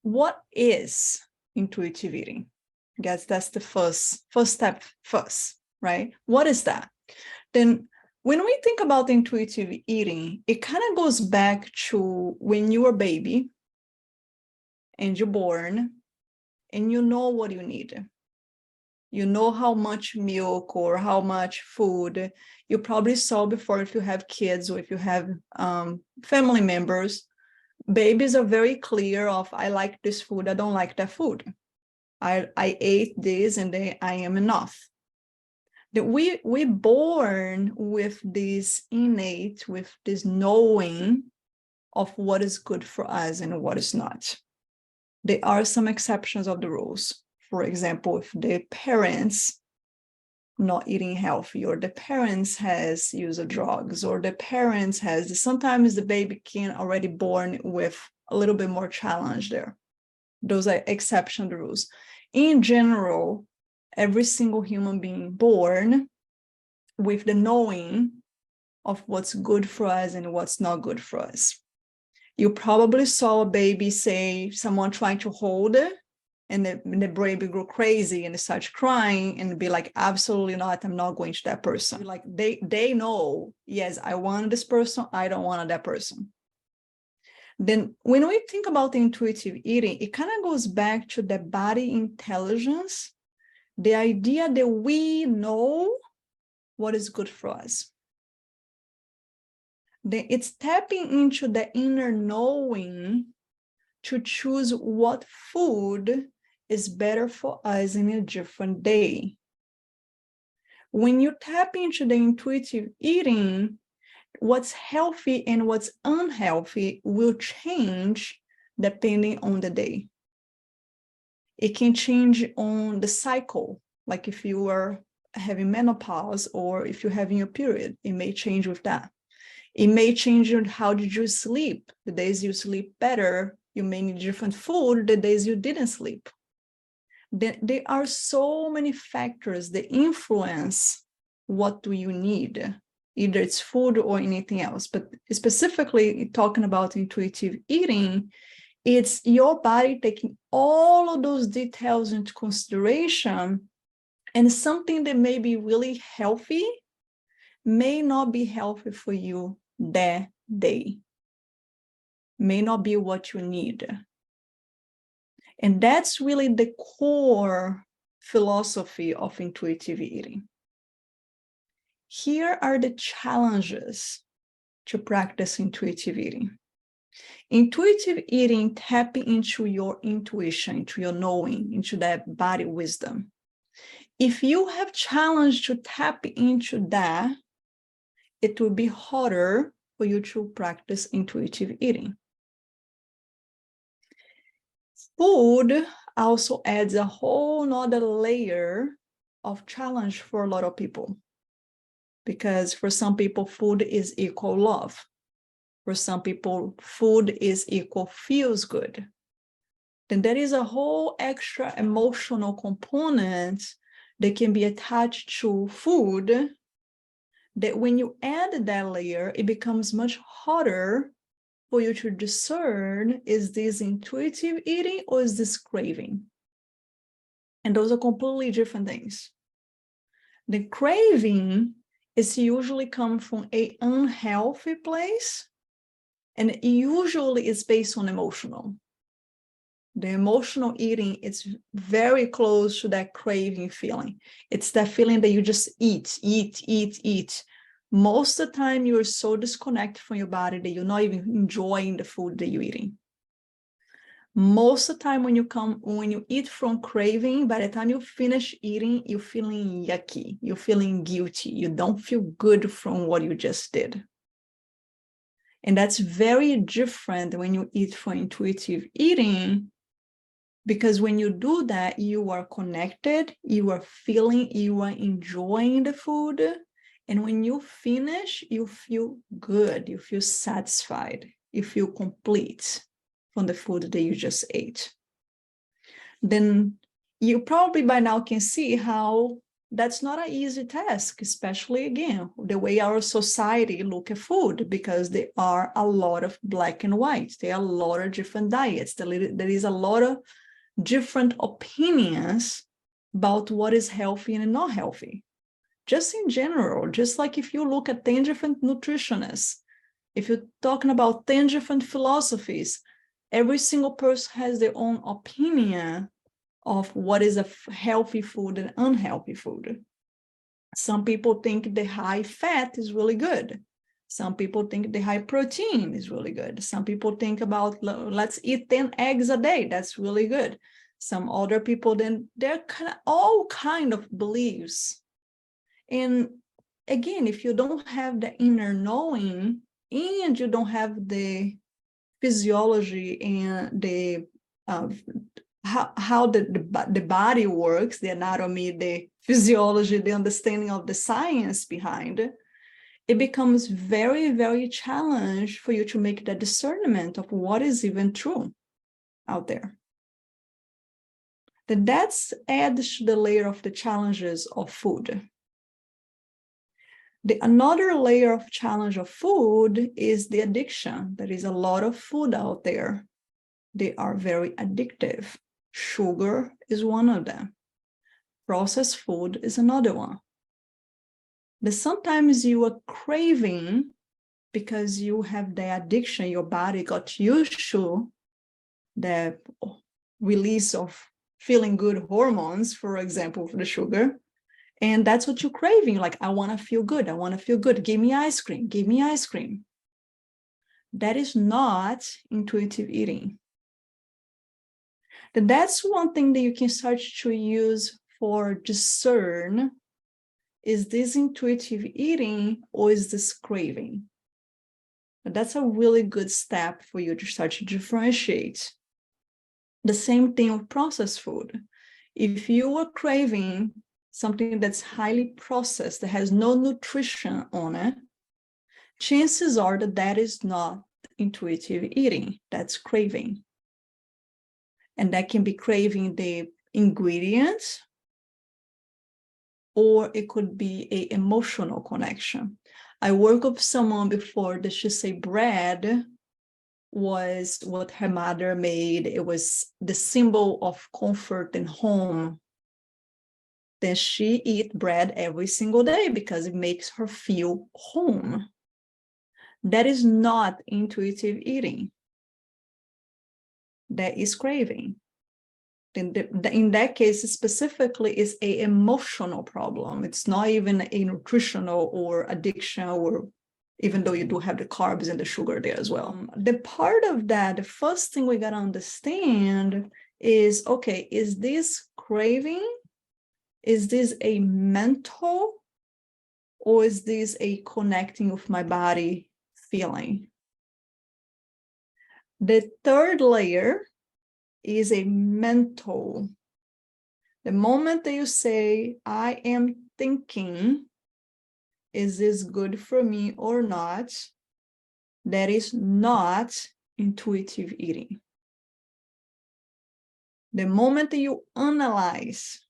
what is intuitive eating? I guess that's the first step first, right? What is that? Then when we think about intuitive eating, it kind of goes back to when you were a baby and you're born and you know what you need. You know how much milk or how much food. You probably saw before if you have kids or if you have family members. Babies are very clear of, I like this food, I don't like that food. I ate this and then I am enough. That we're born with this innate, with this knowing of what is good for us and what is not. There are some exceptions of the rules. For example, if the parents not eating healthy, or the parents has used drugs, or the parents has, sometimes the baby can already born with a little bit more challenge there. Those are exception to the rules. In general, every single human being born with the knowing of what's good for us and what's not good for us. You probably saw a baby, say, someone trying to hold it, and the baby go crazy and they start crying and be like, absolutely not, I'm not going to that person. Like they know, yes, I want this person, I don't want that person. Then when we think about intuitive eating, it kind of goes back to the body intelligence, the idea that we know what is good for us. Then it's tapping into the inner knowing to choose what food is better for us in a different day. When you tap into the intuitive eating, what's healthy and what's unhealthy will change depending on the day. It can change on the cycle, like if you are having menopause or if you're having a period, it may change with that. It may change on how did you sleep. The days you sleep better, you may need different food. The days you didn't sleep. There are so many factors that influence what do you need. Either it's food or anything else. But specifically talking about intuitive eating, it's your body taking all of those details into consideration, and something that may be really healthy may not be healthy for you that day, may not be what you need. And that's really the core philosophy of intuitive eating. Here are the challenges to practice intuitive eating. Intuitive eating tapping into your intuition, into your knowing, into that body wisdom. If you have challenge to tap into that, it will be harder for you to practice intuitive eating. Food also adds a whole nother layer of challenge for a lot of people. Because for some people, food is equal love. For some people, food is equal feels good. Then there is a whole extra emotional component that can be attached to food, that when you add that layer, it becomes much harder for you to discern, is this intuitive eating or is this craving? And those are completely different things. The craving is usually come from an unhealthy place, and it usually is based on emotional. The emotional eating is very close to that craving feeling. It's that feeling that you just eat. Most of the time, you're so disconnected from your body that you're not even enjoying the food that you're eating. Most of the time when you eat from craving, by the time you finish eating, you're feeling yucky, you're feeling guilty, you don't feel good from what you just did. And that's very different when you eat for intuitive eating, because when you do that, you are connected, you are feeling, you are enjoying the food. And when you finish, you feel good, you feel satisfied, you feel complete from the food that you just ate. Then you probably by now can see how that's not an easy task, especially, again, the way our society look at food, because there are a lot of black and white. There are a lot of different diets. There is a lot of different opinions about what is healthy and not healthy. Just in general, just like if you look at 10 different nutritionists, if you're talking about 10 different philosophies, every single person has their own opinion of what is a healthy food and unhealthy food. Some people think the high fat is really good. Some people think the high protein is really good. Some people think about, let's eat 10 eggs a day. That's really good. Some other people, then they're all kind of beliefs. And again, if you don't have the inner knowing and you don't have the physiology and the how the body works, the anatomy, the physiology, the understanding of the science behind it, it becomes very, very challenging for you to make the discernment of what is even true out there. Then that's adds to the layer of the challenges of food. Another layer of challenge of food is the addiction. There is a lot of food out there. They are very addictive. Sugar is one of them. Processed food is another one. But sometimes you are craving because you have the addiction, your body got used to the release of feeling good hormones, for example, for the sugar. And that's what you're craving. Like, I want to feel good. I want to feel good. Give me ice cream. Give me ice cream. That is not intuitive eating. That's one thing that you can start to use for discern. Is this intuitive eating or is this craving? But that's a really good step for you to start to differentiate. The same thing with processed food. If you are craving something that's highly processed, that has no nutrition on it, chances are that that is not intuitive eating, that's craving. And that can be craving the ingredients, or it could be an emotional connection. I worked with someone before that she said bread was what her mother made. It was the symbol of comfort and home. Then she eat bread every single day because it makes her feel home. That is not intuitive eating. That is craving. In that case, specifically, is an emotional problem. It's not even a nutritional or addiction, or even though you do have the carbs and the sugar there as well. The part of that, the first thing we got to understand is, okay, is this craving? Is this a mental, or is this a connecting with my body feeling? The third layer is a mental. The moment that you say, I am thinking, is this good for me or not? That is not intuitive eating. The moment that you analyze,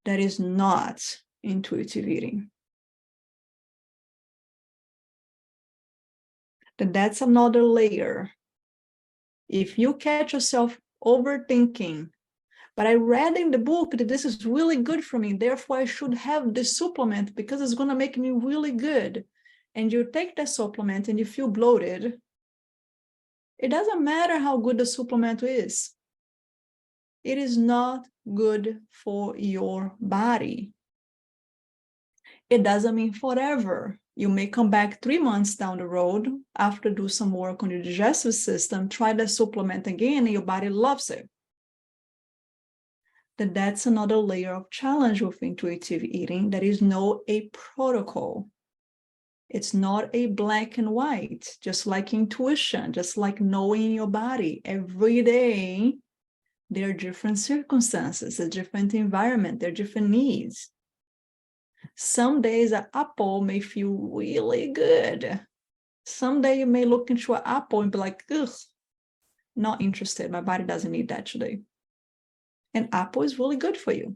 that is not intuitive eating. That's another layer. If you catch yourself overthinking, but I read in the book that this is really good for me, therefore I should have this supplement because it's going to make me really good. And you take that supplement and you feel bloated. It doesn't matter how good the supplement is. It is not good for your body. It doesn't mean forever. You may come back 3 months down the road after do some work on your digestive system, try the supplement again, and your body loves it. That's another layer of challenge with intuitive eating. There is no a protocol. It's not a black and white, just like intuition, just like knowing your body. Every day, there are different circumstances, a different environment, there are different needs. Some days an apple may feel really good. Someday you may look into an apple and be like, ugh, not interested. My body doesn't need that today. An apple is really good for you.